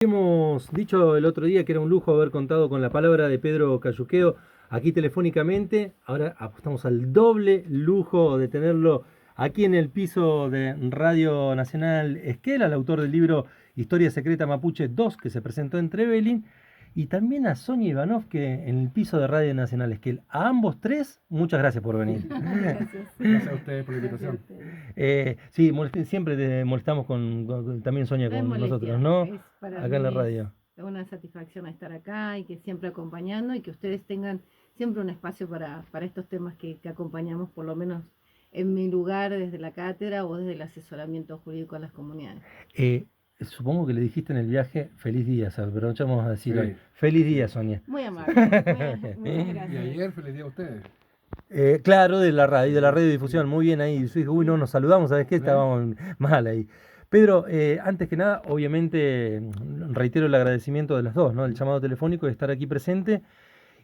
Hemos dicho el otro día que era un lujo haber contado con la palabra de Pedro Cayuqueo aquí telefónicamente. Ahora apostamos al doble lujo de tenerlo aquí en el piso de Radio Nacional Esquela, el autor del libro Historia Secreta Mapuche 2, que se presentó en Trevelin, y también a Sonia Ivanov, que en el piso de Radio Nacional Esquela. A ambos tres, muchas gracias por venir. Gracias. Gracias a ustedes por la invitación. Sí, siempre te molestamos también Sonia No es con molestia, nosotros, ¿no? es para Acá en la mí radio. es una satisfacción estar acá y que siempre acompañando y que ustedes tengan siempre un espacio para estos temas que acompañamos, por lo menos en mi lugar desde la cátedra o desde el asesoramiento jurídico a las comunidades. Supongo que le dijiste en el viaje feliz día, ¿sabes? Pero ya vamos a decir Sí, hoy. Feliz día, sí. Sonia. Muy amable, muchas Y gracias. ayer feliz día a ustedes. Claro, de la radio, de la Sí. radiodifusión, muy bien ahí. Yo dije, uy, no, nos saludamos, ¿sabes qué? ¿Ves? Estábamos mal ahí. Pedro, antes que nada, obviamente, reitero el agradecimiento de las dos, ¿no? El llamado telefónico de estar aquí presente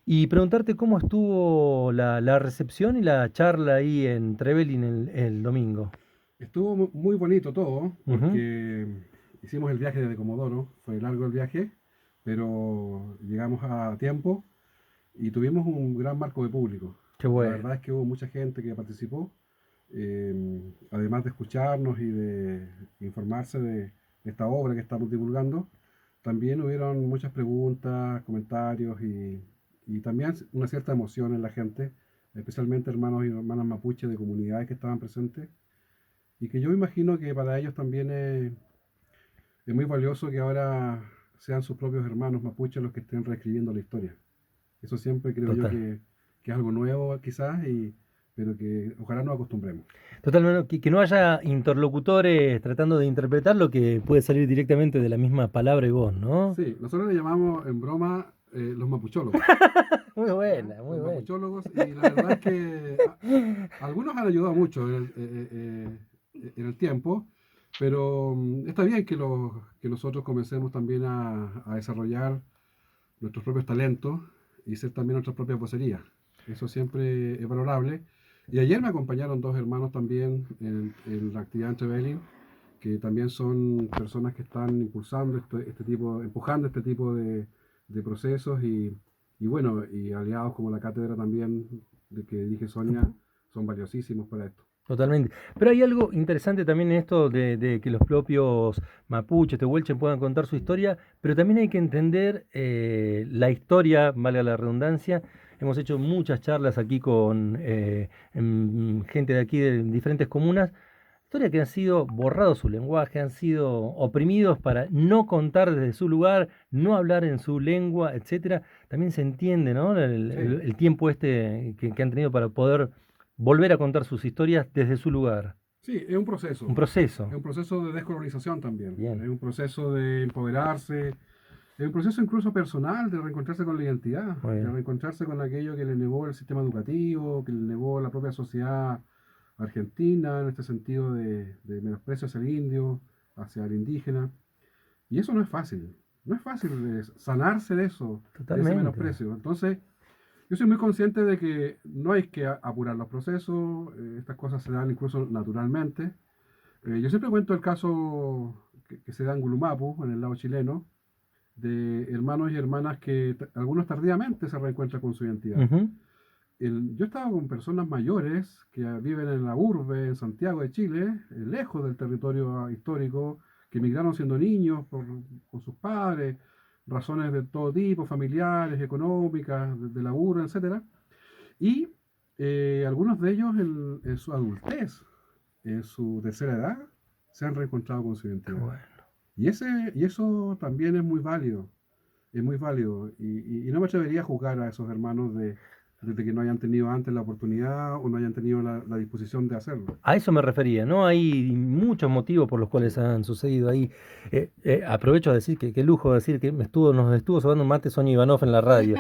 y preguntarte cómo estuvo la recepción y la charla ahí en Trevelin el domingo. Estuvo muy bonito todo, Ujú. porque hicimos el viaje desde Comodoro, fue largo el viaje, pero llegamos a tiempo y tuvimos un gran marco de público. Qué La bueno. verdad es que hubo mucha gente que participó, además de escucharnos y de informarse de esta obra que estamos divulgando. También hubieron muchas preguntas, comentarios y también una cierta emoción en la gente, especialmente hermanos y hermanas mapuches de comunidades que estaban presentes y que yo imagino que para ellos también es muy valioso que ahora sean sus propios hermanos mapuches los que estén reescribiendo la historia. Eso siempre creo yo Total. que es algo nuevo quizás, pero que ojalá nos acostumbremos. Totalmente, que no haya interlocutores tratando de interpretar lo que puede salir directamente de la misma palabra y voz, ¿no? Sí, nosotros le llamamos en broma los mapuchólogos. Muy ¿Ya? buena, muy Los buena. mapuchólogos, y la verdad es que algunos han ayudado mucho en el tiempo, pero está bien que nosotros comencemos también a desarrollar nuestros propios talentos y ser también nuestras propias vocerías. Eso siempre es valorable. Y ayer me acompañaron dos hermanos también en la actividad en Trevelin, que también son personas que están impulsando este tipo, empujando este tipo de procesos y bueno, y aliados como la cátedra también, de que dije Sonia, son valiosísimos para esto. Totalmente. Pero hay algo interesante también en esto de que los propios mapuches, tehuelches puedan contar su historia, pero también hay que entender la historia, valga la redundancia. Hemos hecho muchas charlas aquí con gente de aquí de diferentes comunas, historias que han sido borrados su lenguaje, han sido oprimidos para no contar desde su lugar, no hablar en su lengua, etcétera. También se entiende, ¿no? Sí, El tiempo este que han tenido para poder volver a contar sus historias desde su lugar. sí, Un proceso. es un proceso de descolonización también, Bien. es un proceso de empoderarse, es un proceso incluso personal de reencontrarse con la identidad, Muy de bien. reencontrarse con aquello que le negó el sistema educativo, que le negó la propia sociedad argentina, en este sentido de menosprecio hacia el indio, hacia el indígena. Y eso no es fácil, no es fácil sanarse de ese Totalmente. menosprecio. Entonces, yo soy muy consciente de que no hay que apurar los procesos, estas cosas se dan incluso naturalmente. Yo siempre cuento el caso que se da en Gulumapu, en el lado chileno, de hermanos y hermanas que algunos tardíamente se reencuentran con su identidad. Ujú. Yo estaba con personas mayores que viven en la urbe, en Santiago de Chile, lejos del territorio histórico, que emigraron siendo niños con sus padres, razones de todo tipo, familiares, económicas, de laburo, etcétera. Y algunos de ellos en su adultez, en su tercera edad, se han reencontrado con su Qué identidad. bueno. Y eso también es muy válido. Y no me atrevería a juzgar a esos hermanos de que no hayan tenido antes la oportunidad o no hayan tenido la disposición de hacerlo. A eso me refería, ¿no? Hay muchos motivos por los cuales Sí. han sucedido ahí. Aprovecho a decir que qué lujo decir que nos estuvo sobando un mate Sonia Ivanov en la radio.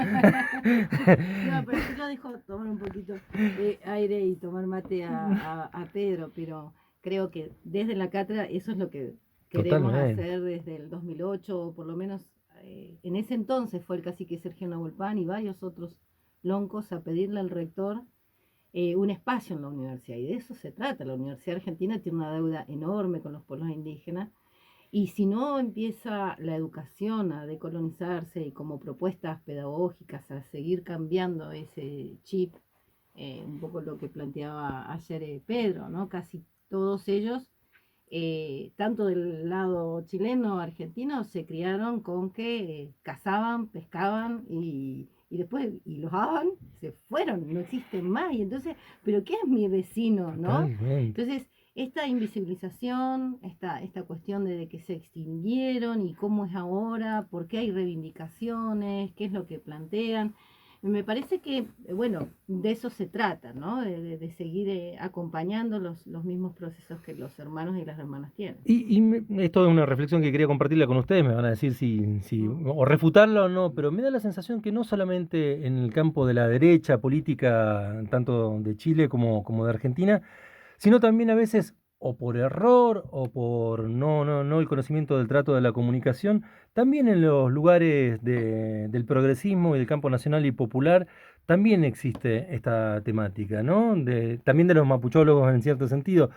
No, pero yo lo dejo tomar un poquito de aire y tomar mate a Pedro, pero creo que desde la cátedra eso es lo que queremos Totalmente. hacer desde el 2008, o por lo menos en ese entonces fue el cacique Sergio Nahuelpan y varios otros loncos a pedirle al rector un espacio en la universidad, y de eso se trata. La Universidad Argentina tiene una deuda enorme con los pueblos indígenas Y si no empieza la educación a decolonizarse y como propuestas pedagógicas a seguir cambiando ese chip, un poco lo que planteaba ayer Pedro, ¿no? Casi todos ellos, tanto del lado chileno, argentino, se criaron con que cazaban, pescaban y después, y los daban, se fueron, no existen más. Y entonces, ¿pero qué es mi vecino, no? Totalmente. Entonces, esta invisibilización, esta cuestión de que se extinguieron y cómo es ahora, por qué hay reivindicaciones, qué es lo que plantean. Me parece que, bueno, de eso se trata, ¿no? De seguir acompañando los mismos procesos que los hermanos y las hermanas tienen. Esto es una reflexión que quería compartirla con ustedes, me van a decir si Mm. o refutarla o no, pero me da la sensación que no solamente en el campo de la derecha política, tanto de Chile como de Argentina, sino también a veces o por error o por no el conocimiento del trato de la comunicación, también en los lugares del progresismo y del campo nacional y popular, también existe esta temática, ¿no? También de los mapuchólogos en cierto sentido,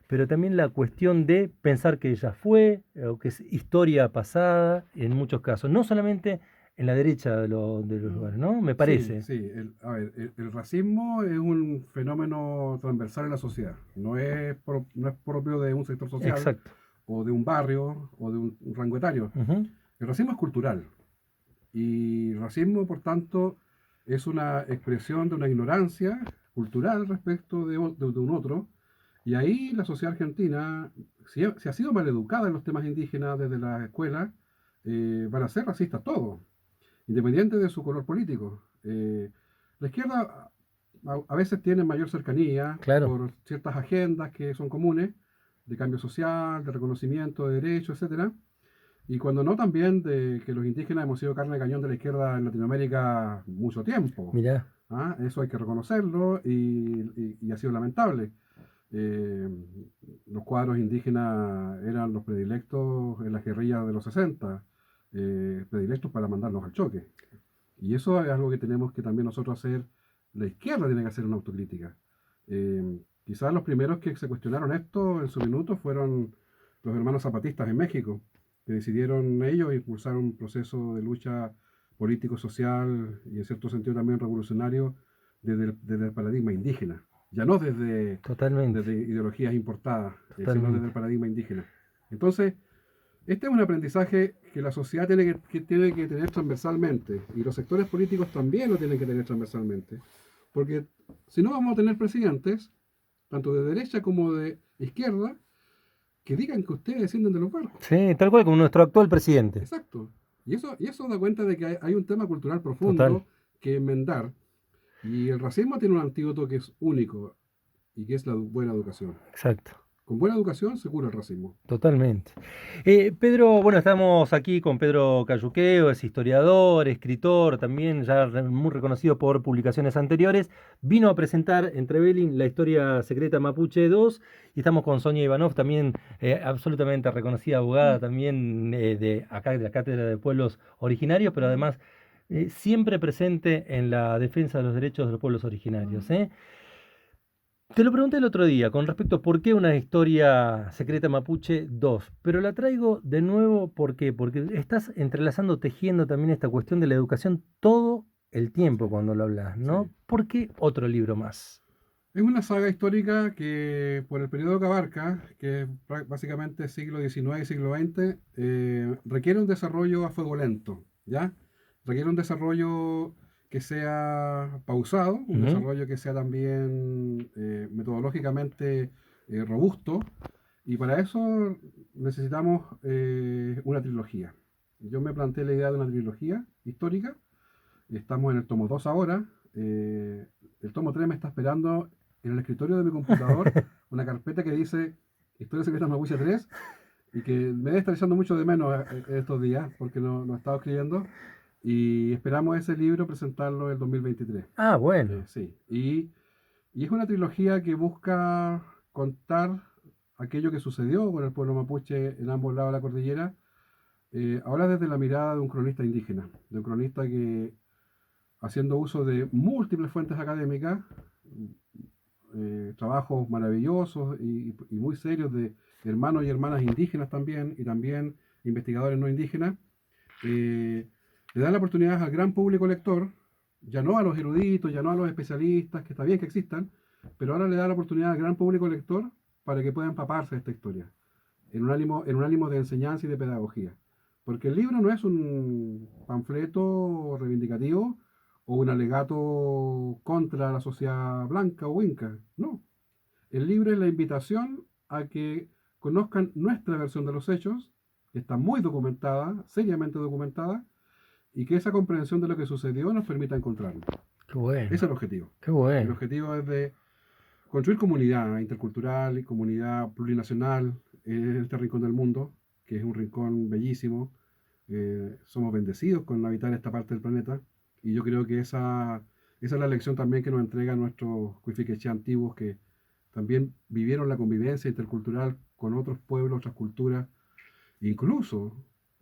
pero también la cuestión de pensar que ya fue, o que es historia pasada, en muchos casos, no solamente en la derecha de los Mm. lugares, ¿no? Me Sí, parece. sí. A ver, el racismo es un fenómeno transversal en la sociedad. No es propio de un sector social Exacto. o de un barrio o de un rango etario. Ujú. El racismo es cultural. Y racismo, por tanto, es una expresión de una ignorancia cultural respecto de un otro. Y ahí la sociedad argentina, si ha sido maleducada en los temas indígenas desde la escuela, van a ser racistas todos, independiente de su color político. La izquierda a veces tiene mayor cercanía Claro. por ciertas agendas que son comunes, de cambio social, de reconocimiento de derechos, etcétera. Y cuando no, también de que los indígenas hemos sido carne de cañón de la izquierda en Latinoamérica mucho tiempo. Mirá. ¿Ah? Eso hay que reconocerlo y ha sido lamentable. Eh, los cuadros indígenas eran los predilectos en las guerrillas de los 60, predilectos para mandarlos al choque. Y eso es algo que tenemos que también nosotros hacer, la izquierda tiene que hacer una autocrítica. Quizás los primeros que se cuestionaron esto en su minuto fueron los hermanos zapatistas en México, que decidieron ellos impulsar un proceso de lucha político, social y en cierto sentido también revolucionario desde el paradigma indígena. Ya no Totalmente, desde ideologías importadas, sino desde totalmente. el paradigma indígena. Entonces, este es un aprendizaje que la sociedad tiene que tener transversalmente y los sectores políticos también lo tienen que tener transversalmente. Porque si no vamos a tener presidentes, tanto de derecha como de izquierda, que digan que ustedes descienden de los barcos. Sí, tal cual como nuestro actual presidente. Exacto. Y eso da cuenta de que hay un tema cultural Total, profundo que enmendar. Y el racismo tiene un antídoto que es único y que es la buena educación. exacto. Con buena educación se cura el racismo. Totalmente. Pedro, bueno, estamos aquí con Pedro Cayuqueo, es historiador, escritor, también ya muy reconocido por publicaciones anteriores. Vino a presentar en Trevelin la historia secreta Mapuche 2 y estamos con Sonia Ivanov, también absolutamente reconocida abogada, también de acá de la Cátedra de Pueblos Originarios, pero además siempre presente en la defensa de los derechos de los pueblos originarios. Te lo pregunté el otro día con respecto a por qué una historia secreta mapuche 2, pero la traigo de nuevo ¿por qué? Porque estás entrelazando, tejiendo también esta cuestión de la educación todo el Sí, tiempo cuando lo hablas, ¿no? sí. ¿Por qué otro libro más? Es una saga histórica que por el periodo que abarca, que es básicamente siglo XIX y siglo XX, requiere un desarrollo a fuego lento, ¿ya? Requiere un desarrollo que sea pausado, un Ujú. desarrollo que sea también metodológicamente robusto, y para eso necesitamos una trilogía. Yo me planteé la idea de una trilogía histórica, estamos en el tomo 2 ahora, el tomo 3 me está esperando en el escritorio de mi computador una carpeta que dice Historia Secreta Mapuche 3 y que me debe estar echando mucho de menos estos días porque no he estado escribiendo y esperamos ese libro presentarlo el 2023. Ah, bueno, Sí, y es una trilogía que busca contar aquello que sucedió con el pueblo mapuche en ambos lados de la cordillera, ahora desde la mirada de un cronista indígena, de un cronista que haciendo uso de múltiples fuentes académicas, trabajos maravillosos y muy serios de hermanos y hermanas indígenas también, y también investigadores no indígenas, le dan la oportunidad al gran público lector, ya no a los eruditos, ya no a los especialistas, que está bien que existan, pero ahora le da la oportunidad al gran público lector para que pueda empaparse de esta historia, en un ánimo de enseñanza y de pedagogía. Porque el libro no es un panfleto reivindicativo o un alegato contra la sociedad blanca o inca, no. El libro es la invitación a que conozcan nuestra versión de los hechos, que está muy documentada, seriamente documentada, y que esa comprensión de lo que sucedió nos permita encontrarnos. Qué bueno, Ese es el objetivo. qué El bueno. objetivo es de construir comunidad intercultural y comunidad plurinacional en este rincón del mundo, que es un rincón bellísimo. Somos bendecidos con habitar esta parte del planeta, y yo creo que esa es la lección también que nos entregan nuestros cuifiquechí antiguos, que también vivieron la convivencia intercultural con otros pueblos, otras culturas. Incluso,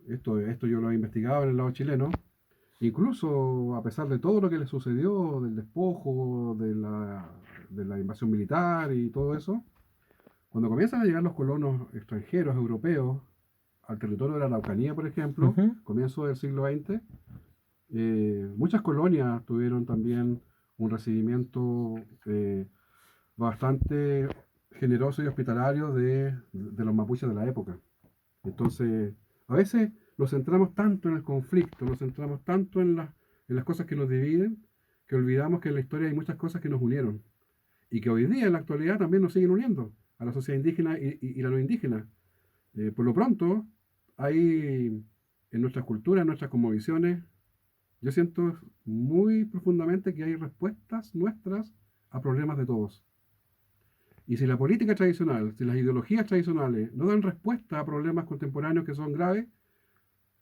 esto yo lo he investigado en el lado chileno, incluso a pesar de todo lo que les sucedió, del despojo, de la invasión militar y todo eso, cuando comienzan a llegar los colonos extranjeros, europeos, al territorio de la Araucanía, por ejemplo, Ujú. comienzo del siglo XX, muchas colonias tuvieron también un recibimiento bastante generoso y hospitalario de los mapuches de la época. Entonces, a veces nos centramos tanto en el conflicto, nos centramos tanto en las cosas que nos dividen, que olvidamos que en la historia hay muchas cosas que nos unieron y que hoy día, en la actualidad, también nos siguen uniendo a la sociedad indígena y la no indígena. Por lo pronto, hay en nuestras culturas, en nuestras cosmovisiones, yo siento muy profundamente que hay respuestas nuestras a problemas de todos. Y si la política tradicional, si las ideologías tradicionales no dan respuesta a problemas contemporáneos que son graves,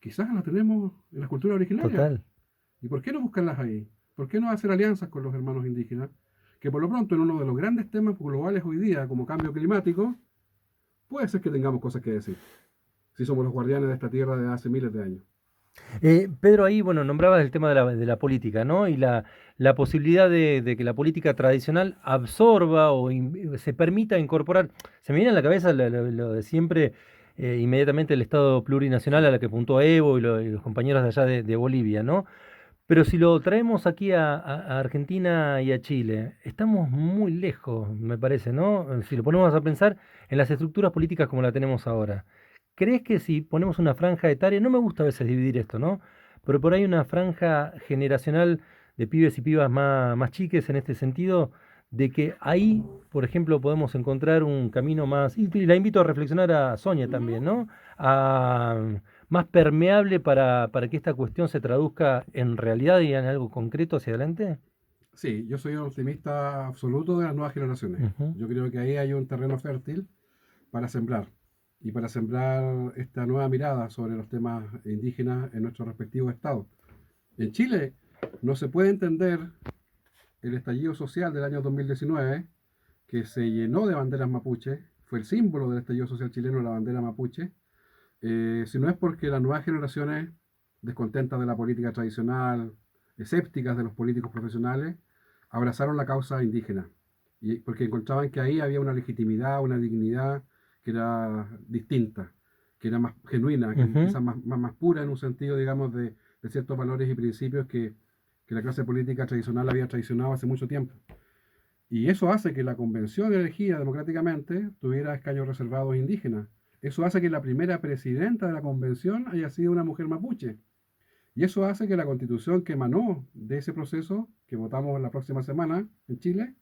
quizás las tenemos en las culturas originarias. Total. ¿Y por qué no buscarlas ahí? ¿Por qué no hacer alianzas con los hermanos indígenas? Que por lo pronto en uno de los grandes temas globales hoy día, como cambio climático, puede ser que tengamos cosas que decir, si somos los guardianes de esta tierra de hace miles de años. Pedro, ahí, bueno, nombrabas el tema de la política, ¿no? Y la posibilidad de que la política tradicional absorba o se permita incorporar. Se me viene a la cabeza lo de siempre, inmediatamente el Estado plurinacional a la que apuntó Evo y los compañeros de allá de Bolivia, ¿no? Pero si lo traemos aquí a Argentina y a Chile, estamos muy lejos, me parece, ¿no? Si lo ponemos a pensar en las estructuras políticas como la tenemos ahora. ¿Crees que si ponemos una franja etaria, no me gusta a veces dividir esto, ¿no? Pero por ahí una franja generacional de pibes y pibas más chiques en este sentido, de que ahí, por ejemplo, podemos encontrar un camino más, y la invito a reflexionar a Sonia también, Ujú. ¿no? Más permeable para que esta cuestión se traduzca en realidad y en algo concreto hacia adelante? Sí, yo soy un optimista absoluto de las nuevas generaciones. Ujú. Yo creo que ahí hay un terreno fértil para sembrar y para sembrar esta nueva mirada sobre los temas indígenas en nuestros respectivos estados. En Chile no se puede entender el estallido social del año 2019, que se llenó de banderas mapuche, fue el símbolo del estallido social chileno, la bandera mapuche, si no es porque las nuevas generaciones, descontentas de la política tradicional, escépticas de los políticos profesionales, abrazaron la causa indígena, y porque encontraban que ahí había una legitimidad, una dignidad que era distinta, que era más genuina, que Ujú. quizás más pura en un sentido, digamos, de ciertos valores y principios que la clase política tradicional había traicionado hace mucho tiempo. Y eso hace que la convención elegida democráticamente tuviera escaños reservados indígenas. Eso hace que la primera presidenta de la convención haya sido una mujer mapuche. Y eso hace que la constitución que emanó de ese proceso, que votamos la próxima semana en Chile,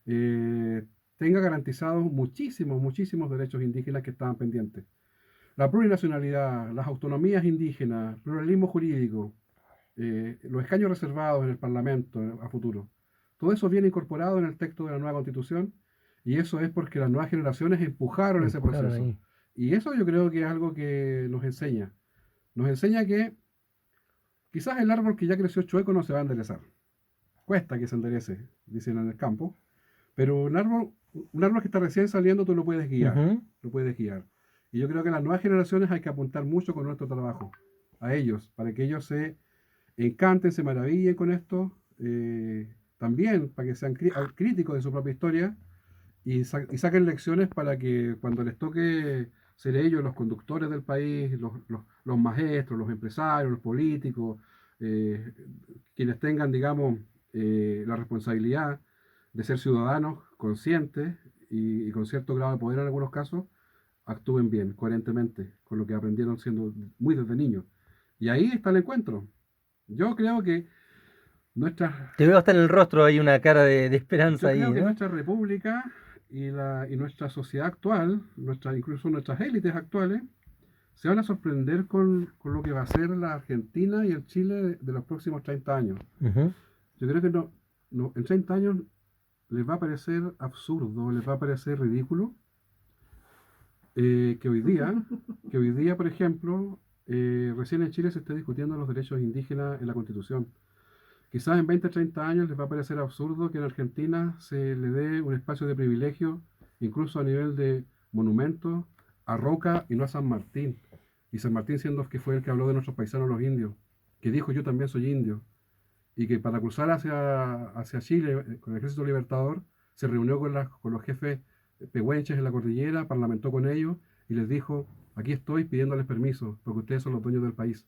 tenga garantizados muchísimos derechos indígenas que estaban pendientes. La plurinacionalidad, las autonomías indígenas, pluralismo jurídico, los escaños reservados en el Parlamento a futuro. Todo eso viene incorporado en el texto de la nueva Constitución, y eso es porque las nuevas generaciones empujaron ese Empujaron proceso. ahí. Y eso yo creo que es algo que nos enseña. Nos enseña que quizás el árbol que ya creció chueco no se va a enderezar. Cuesta que se enderece, dicen en el campo, pero un árbol que está recién saliendo tú lo puedes guiar, Ujú. lo puedes guiar. Y yo creo que a las nuevas generaciones hay que apuntar mucho con nuestro trabajo, a ellos, para que ellos se encanten, se maravillen con esto, también para que sean críticos de su propia historia y saquen lecciones para que cuando les toque ser ellos los conductores del país, los maestros, los empresarios, los políticos, eh, quienes tengan, digamos, la responsabilidad de ser ciudadanos conscientes y con cierto grado de poder en algunos casos, actúen bien, coherentemente, con lo que aprendieron siendo muy desde niños. Y ahí está el encuentro. Yo creo que nuestra, Te veo hasta en el rostro, hay una cara de esperanza yo ahí, creo que ¿no? nuestra república y nuestra sociedad actual, incluso nuestras élites actuales, se van a sorprender con lo que va a ser la Argentina y el Chile de los próximos 30 años. Ujú. Yo creo que en 30 años les va a parecer absurdo, les va a parecer ridículo eh, que hoy día, que hoy día, por ejemplo, recién en Chile se está discutiendo los derechos indígenas en la Constitución. Quizás en 20 o 30 años les va a parecer absurdo que en Argentina se le dé un espacio de privilegio, incluso a nivel de monumentos, a Roca y no a San Martín. Y San Martín siendo que fue el que habló de nuestros paisanos los indios, que dijo yo también soy indio, y que para cruzar hacia Chile con el Ejército Libertador se reunió con los jefes pehuenches en la cordillera, parlamentó con ellos y les dijo, aquí estoy pidiéndoles permiso, porque ustedes son los dueños del país.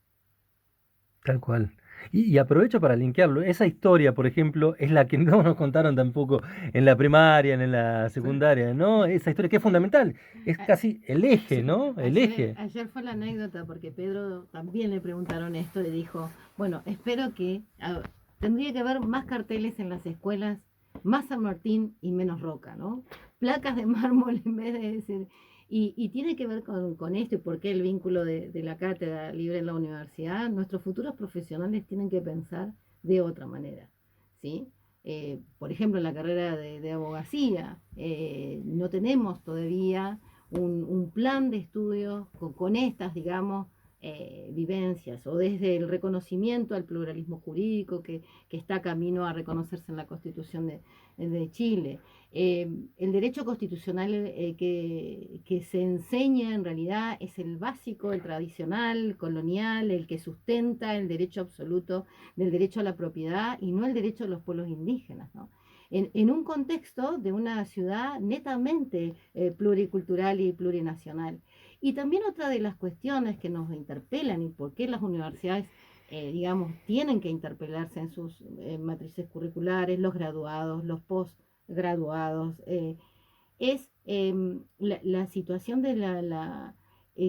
Tal cual. Y aprovecho para linkearlo. Esa historia, por ejemplo, es la que no nos contaron tampoco en la primaria, ni en la ¿Sí? secundaria, ¿no? Esa historia que es fundamental. Es A- casi el eje, Sí. ¿no? El Ayer, eje. ayer fue la anécdota porque Pedro también le preguntaron esto y dijo, bueno, espero que tendría que haber más carteles en las escuelas, más San Martín y menos Roca, ¿no? Placas de mármol en vez de decir... Y tiene que ver con esto y por qué el vínculo de la cátedra libre en la universidad. Nuestros futuros profesionales tienen que pensar de otra manera, ¿sí? Por ejemplo, en la carrera de abogacía, no tenemos todavía un plan de estudio con estas, digamos, vivencias, o desde el reconocimiento al pluralismo jurídico que está camino a reconocerse en la Constitución de Chile. El derecho constitucional que se enseña en realidad es el básico, el tradicional, el colonial, el que sustenta el derecho absoluto del derecho a la propiedad y no el derecho de los pueblos indígenas, ¿no? En un contexto de una ciudad netamente pluricultural y plurinacional. Y también otra de las cuestiones que nos interpelan y por qué las universidades, digamos, tienen que interpelarse en sus matrices curriculares, los graduados, los postgraduados, es la situación de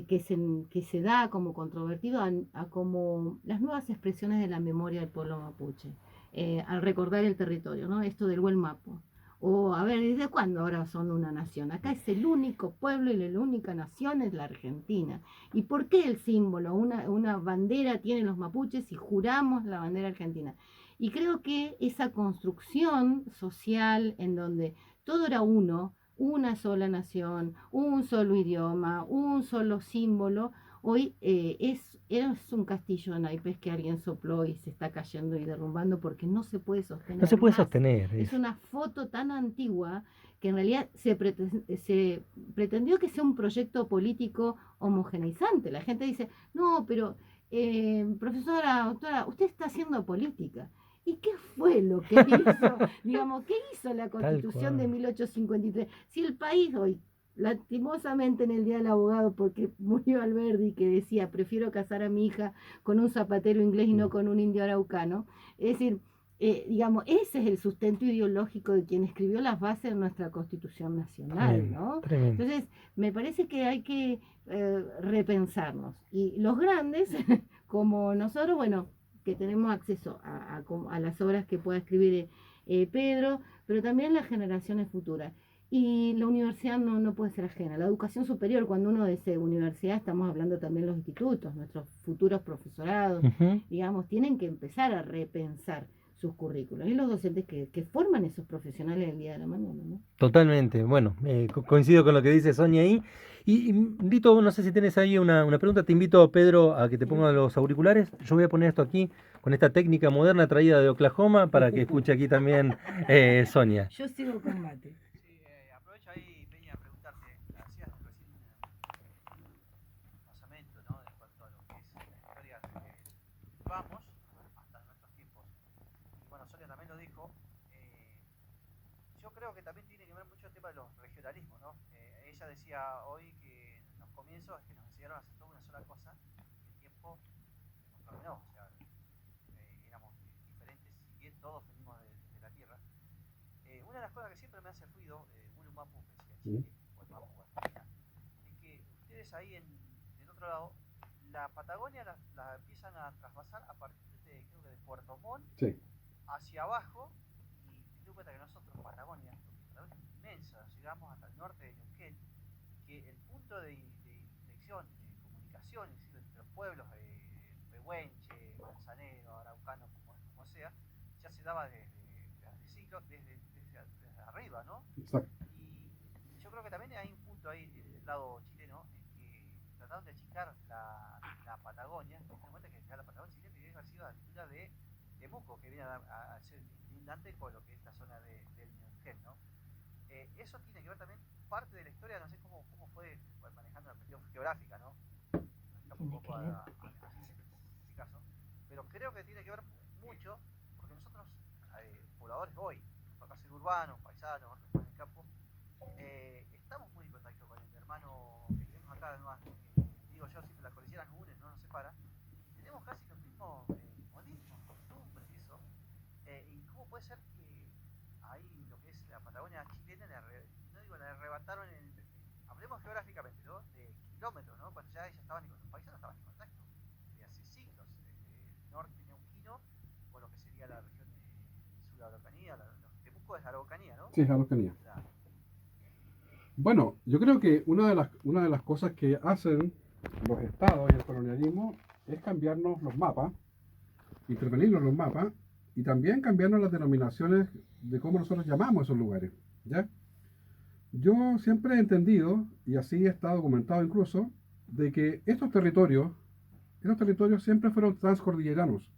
que se da como controvertido a como las nuevas expresiones de la memoria del pueblo mapuche, al recordar el territorio, ¿no? Esto del buen mapo. O, a ver, ¿desde cuándo ahora son una nación? Acá es el único pueblo y la única nación es la Argentina. ¿Y por qué el símbolo? Una bandera tienen los mapuches y juramos la bandera argentina. Y creo que esa construcción social en donde todo era uno, una sola nación, un solo idioma, un solo símbolo, hoy es un castillo de naipes que alguien sopló y se está cayendo y derrumbando porque no se puede No sostener se puede más. sostener. Es una foto tan antigua que en realidad se pretendió que sea un proyecto político homogeneizante. La gente dice, no, pero profesora, doctora, usted está haciendo política. ¿Y qué fue lo que hizo? Digamos, ¿qué hizo la Tal Constitución de cual. 1853? Si el país hoy, lastimosamente en el Día del Abogado, porque murió Alberdi, que decía, prefiero casar a mi hija con un zapatero inglés y no con un indio araucano, es decir, digamos, ese es el sustento ideológico de quien escribió las bases de nuestra Constitución Nacional, Tremendo, ¿no? tremendo. Entonces, me parece que hay que repensarnos. Y los grandes, como nosotros, bueno, que tenemos acceso a las obras que pueda escribir Pedro, pero también las generaciones futuras. Y la universidad no puede ser ajena. La educación superior, cuando uno dice universidad, estamos hablando también de los institutos, nuestros futuros profesorados, Ujú. digamos, tienen que empezar a repensar sus currículos. Y los docentes que forman esos profesionales el día de la mañana, ¿no? Totalmente. Bueno, coincido con lo que dice Sonia ahí. Y invito, no sé si tienes ahí una pregunta, te invito, Pedro, a que te pongan los auriculares. Yo voy a poner esto aquí con esta técnica moderna traída de Oklahoma para que escuche aquí también Sonia. Yo sigo con mate. Sí, aprovecho ahí, Peña, a preguntarte, hacías recién un basamento, ¿no? En cuanto a lo que es la historia que vamos hasta nuestros tiempos. Y bueno, Sonia también lo dijo. Yo creo que también tiene que ver mucho el tema de los regionalismos, ¿no? Ella decía hoy que nos comienzos es que nos enseñaron a hacer toda una sola cosa, y el tiempo nos terminó, o sea, éramos diferentes, si bien todos venimos de la Tierra. Una de las cosas que siempre me hace ruido, Willy Mapu, que decía Chile, o el Mapu Argentina, es que ustedes ahí del otro lado, la Patagonia la empiezan a trasvasar a partir de, creo que de Puerto Montt Sí, hacia abajo, y te das cuenta que nosotros, Patagonia, es inmensa, llegamos hasta el norte de Neuquén, que el punto de inflexión, de comunicación entre los pueblos de Pehuenche, Manzanero, Araucano, como sea, ya se daba desde siglos, desde arriba, ¿no? exacto. Y yo creo que también hay un punto ahí del lado chileno en que trataron de achicar la Patagonia, ten en cuenta que ya la Patagonia chilena tiene que haber sido a la altura de Temuco, que viene a ser lindante con lo que es la zona del Neuquén, ¿no? Eso tiene que ver también parte de la historia, no sé cómo fue manejando la cuestión geográfica, ¿no? Nos un poco a ese caso, pero creo que tiene que ver mucho, porque nosotros, pobladores hoy, acá ser urbanos, paisanos, otros en el campo, estamos muy en contacto con el hermano que tenemos acá, además, digo yo, siempre la cordillera nos une, no nos separa, tenemos casi los mismos modismos, costumbres, eso, y cómo puede ser que ahí lo que es la Patagonia chilena, no digo, la arrebataron hablemos geográficamente, ¿no? De kilómetros, ¿no? Cuando ya ellos estaban los paisanos estaban en contacto, de hace siglos, desde el norte neuquino, con lo que sería la región de Sudaraucanía, Temuco es Araucanía, ¿no? Sí, es Araucanía. Bueno, yo creo que una de las cosas que hacen los estados y el colonialismo es cambiarnos los mapas, intervenirnos los mapas y también cambiarnos las denominaciones de cómo nosotros llamamos esos lugares, ¿ya? Yo siempre he entendido, y así está documentado incluso, de que estos territorios siempre fueron transcordilleranos.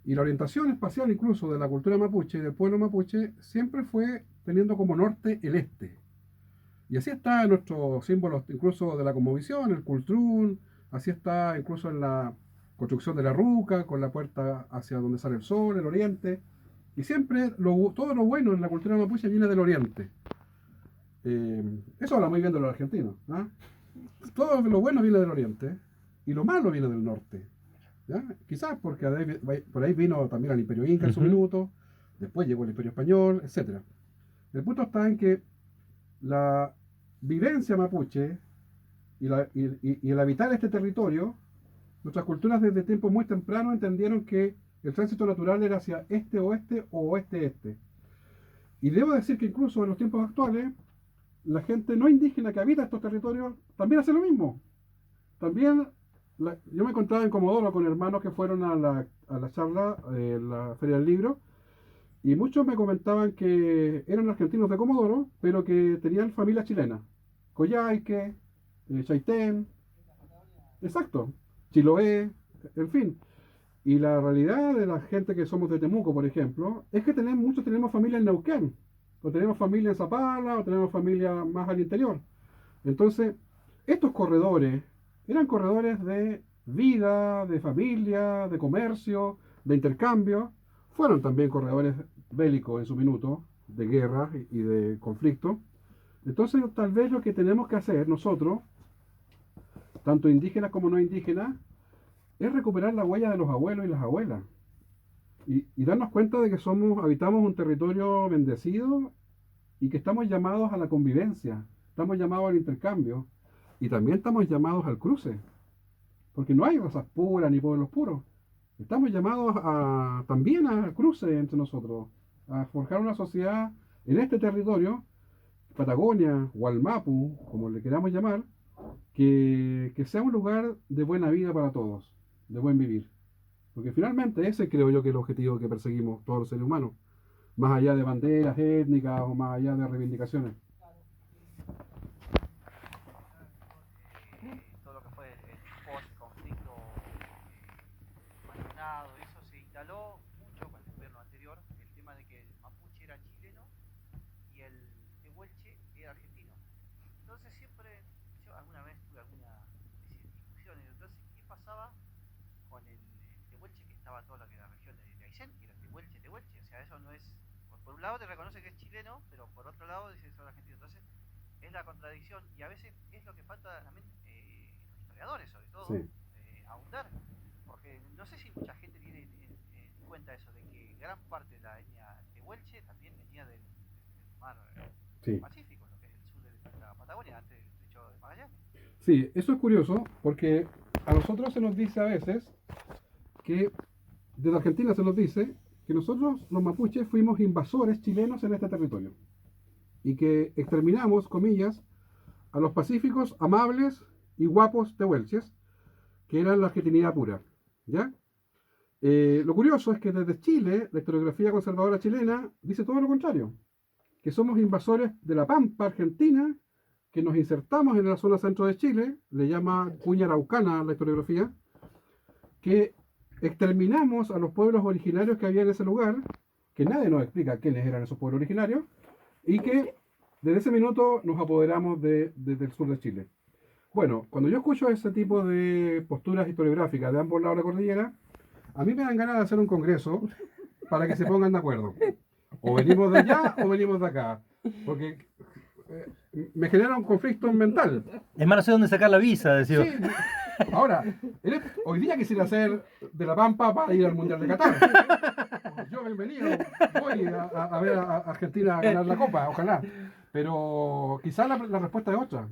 Y la orientación espacial incluso de la cultura mapuche y del pueblo mapuche siempre fue teniendo como norte el este. Y así está en nuestros símbolos incluso de la cosmovisión, el cultrún, así está incluso en la construcción de la ruca, con la puerta hacia donde sale el sol, el oriente. Y siempre todo lo bueno en la cultura mapuche viene del oriente. Eso habla muy bien de los argentinos, ¿ah? Todo lo bueno viene del oriente y lo malo viene del norte, ¿ya? Quizás porque por ahí vino también el Imperio Inca en su minuto, después llegó el Imperio Español, etc. El punto está en que la vivencia mapuche y el habitar este territorio, nuestras culturas desde tiempos muy tempranos entendieron que el tránsito natural era hacia este-oeste o oeste-este. Y debo decir que incluso en los tiempos actuales, la gente no indígena que habita estos territorios también hace lo mismo. También, yo me encontraba en Comodoro con hermanos que fueron a la charla, la Feria del Libro, y muchos me comentaban que eran argentinos de Comodoro, pero que tenían familia chilena. Coyhaique, Chaitén, exacto, Chiloé, en fin. Y la realidad de la gente que somos de Temuco, por ejemplo, es que muchos tenemos familia en Neuquén, o tenemos familia en Zapala, o tenemos familia más al interior. Entonces, estos corredores eran corredores de vida, de familia, de comercio, de intercambio. Fueron también corredores bélicos en su minuto, de guerra y de conflicto. Entonces, tal vez lo que tenemos que hacer nosotros, tanto indígenas como no indígenas, es recuperar la huella de los abuelos y las abuelas. Y darnos cuenta de que habitamos un territorio bendecido y que estamos llamados a la convivencia, estamos llamados al intercambio y también estamos llamados al cruce, porque no hay razas puras ni pueblos puros. Estamos llamados también al cruce entre nosotros, a forjar una sociedad en este territorio, Patagonia, Gualmapu, como le queramos llamar, que sea un lugar de buena vida para todos, de buen vivir. Porque finalmente ese creo yo que es el objetivo que perseguimos todos los seres humanos, más allá de banderas étnicas o más allá de reivindicaciones. Todo lo que fue el post-conflicto mancomunado, eso se instaló mucho con el gobierno anterior, el tema de que el mapuche era chileno y el tehuelche era argentino. Entonces siempre, yo alguna vez tuve alguna discusiones, entonces, ¿qué pasaba con el tehuelche que estaba toda la región de Aysén, que era tehuelche? O sea, eso no es, por un lado te reconoce que es chileno, pero por otro lado dice que son argentinos. Entonces, es la contradicción y a veces es lo que falta también historiadores sobre todo, Sí. ahondar, porque no sé si mucha gente tiene en cuenta eso, de que gran parte de la etnia tehuelche también venía del mar Sí. Pacífico, lo que es el sur de la Patagonia, antes del estrecho de Magallanes. Sí, eso es curioso porque a nosotros se nos dice a veces que, desde Argentina se nos dice que nosotros los mapuches fuimos invasores chilenos en este territorio y que exterminamos, comillas, a los pacíficos, amables y guapos tehuelches, que eran la argentinidad pura. ¿Ya? Lo curioso es que desde Chile, la historiografía conservadora chilena dice todo lo contrario, que somos invasores de la Pampa Argentina, que nos insertamos en la zona centro de Chile, le llama cuña araucana la historiografía, que exterminamos a los pueblos originarios que había en ese lugar, que nadie nos explica quiénes eran esos pueblos originarios, y que desde ese minuto nos apoderamos del sur de Chile. Bueno, cuando yo escucho ese tipo de posturas historiográficas de ambos lados de la cordillera, a mí me dan ganas de hacer un congreso para que se pongan de acuerdo. O venimos de allá o venimos de acá. Porque me genera un conflicto mental. Es más, no sé dónde sacar la visa, decía. Sí, ahora, hoy día quisiera ser de La Pampa para ir al Mundial de Qatar. Yo bienvenido, voy a ver a Argentina ganar la Copa, ojalá. Pero quizás la respuesta es otra.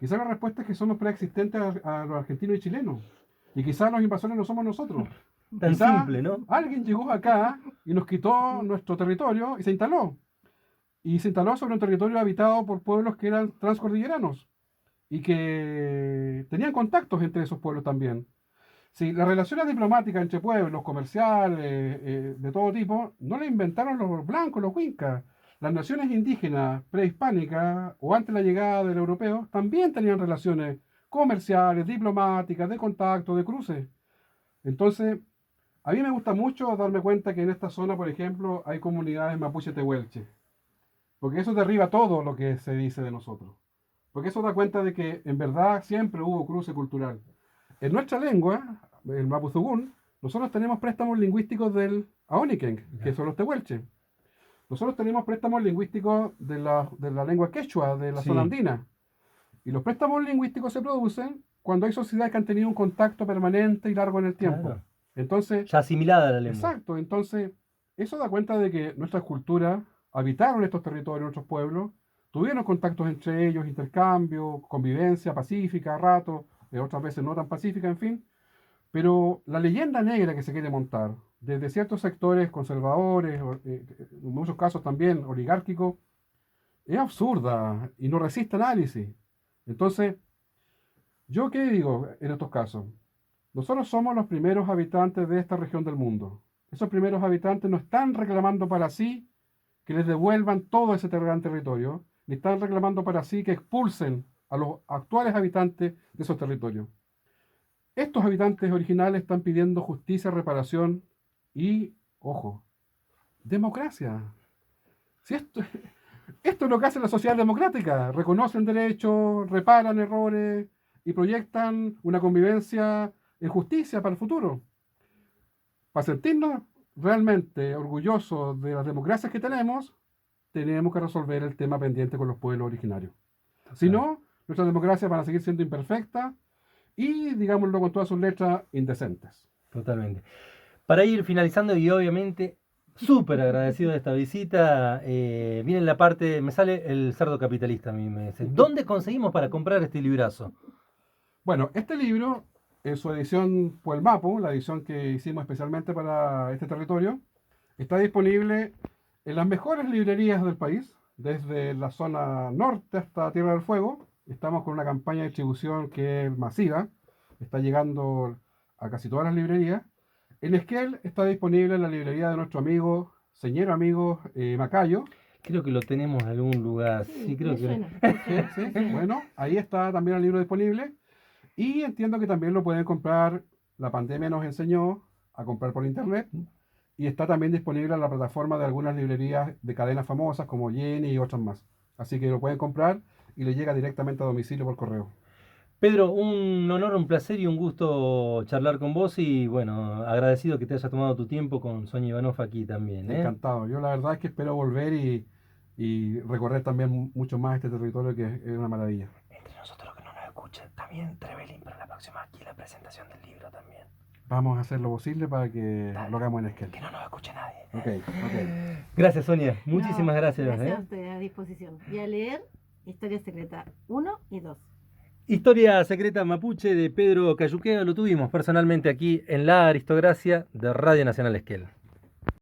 Quizás la respuesta es que somos preexistentes a los argentinos y chilenos. Y quizás los invasores no somos nosotros. Tan Quizá simple, ¿no? alguien llegó acá y nos quitó nuestro territorio y se instaló. Y se instaló sobre un territorio habitado por pueblos que eran transcordilleranos y que tenían contactos entre esos pueblos también. Sí, las relaciones diplomáticas entre pueblos, comerciales, de todo tipo, no las inventaron los blancos, los huincas. Las naciones indígenas prehispánicas o antes de la llegada del europeo también tenían relaciones comerciales, diplomáticas, de contacto, de cruce. Entonces, a mí me gusta mucho darme cuenta que en esta zona, por ejemplo, hay comunidades mapuche tehuelche, porque eso derriba todo lo que se dice de nosotros. Porque eso da cuenta de que en verdad siempre hubo cruce cultural. En nuestra lengua, el mapuzugún, nosotros tenemos préstamos lingüísticos del Aoniken, que son los tehuelches. Nosotros tenemos préstamos lingüísticos de la lengua quechua, de la Sí. zona andina. Y los préstamos lingüísticos se producen cuando hay sociedades que han tenido un contacto permanente y largo en el tiempo. Claro. Entonces, Ya asimilada la lengua. exacto, entonces eso da cuenta de que nuestras culturas habitaron estos territorios, nuestros pueblos, tuvieron contactos entre ellos, intercambio, convivencia pacífica, a rato, otras veces no tan pacífica, en fin. Pero la leyenda negra que se quiere montar, desde ciertos sectores conservadores, en muchos casos también oligárquicos, es absurda y no resiste análisis. Entonces, ¿yo qué digo en estos casos? Nosotros somos los primeros habitantes de esta región del mundo. Esos primeros habitantes no están reclamando para sí que les devuelvan todo ese gran territorio, ni están reclamando para sí que expulsen a los actuales habitantes de esos territorios. Estos habitantes originales están pidiendo justicia, reparación y, ojo, democracia. Si esto es lo que hace la sociedad democrática. Reconocen derechos, reparan errores y proyectan una convivencia en justicia para el futuro. Para sentirnos realmente orgullosos de las democracias que tenemos que resolver el tema pendiente con los pueblos originarios. Si no, nuestras democracias van a seguir siendo imperfectas y, digámoslo con todas sus letras, indecentes. Totalmente. Para ir finalizando y obviamente súper agradecido de esta visita, viene la parte, me sale el cerdo capitalista a mí, me dice, ¿dónde conseguimos para comprar este librazo? Bueno, este libro, en su edición Puelmapu, la edición que hicimos especialmente para este territorio, está disponible en las mejores librerías del país, desde la zona norte hasta Tierra del Fuego. Estamos con una campaña de distribución que es masiva, está llegando a casi todas las librerías. En Esquel está disponible en la librería de nuestro amigo, señor amigo Macayo. Creo que lo tenemos en algún lugar. Sí, creo me que... suena. Sí, bueno, ahí está también el libro disponible. Y entiendo que también lo pueden comprar, la pandemia nos enseñó a comprar por internet. Y está también disponible en la plataforma de algunas librerías de cadenas famosas como Jenny y otras más. Así que lo pueden comprar y le llega directamente a domicilio por correo. Pedro, un honor, un placer y un gusto charlar con vos y bueno, agradecido que te hayas tomado tu tiempo con Sonia Ivanov aquí también. Encantado. Yo la verdad es que espero volver y recorrer también mucho más este territorio que es una maravilla. Entre nosotros que no nos escuchan también. bien, Trevelin, para la próxima aquí la presentación del libro también. Vamos a hacer lo posible para que Dale. lo hagamos en Esquel. Que no nos escuche nadie. Ok. Gracias, Sonia. Muchísimas No, gracias. Gracias a ustedes, a disposición. Y a leer Historia Secreta 1 y 2. Historia secreta mapuche de Pedro Cayuquea lo tuvimos personalmente aquí en La Aristocracia de Radio Nacional Esquel.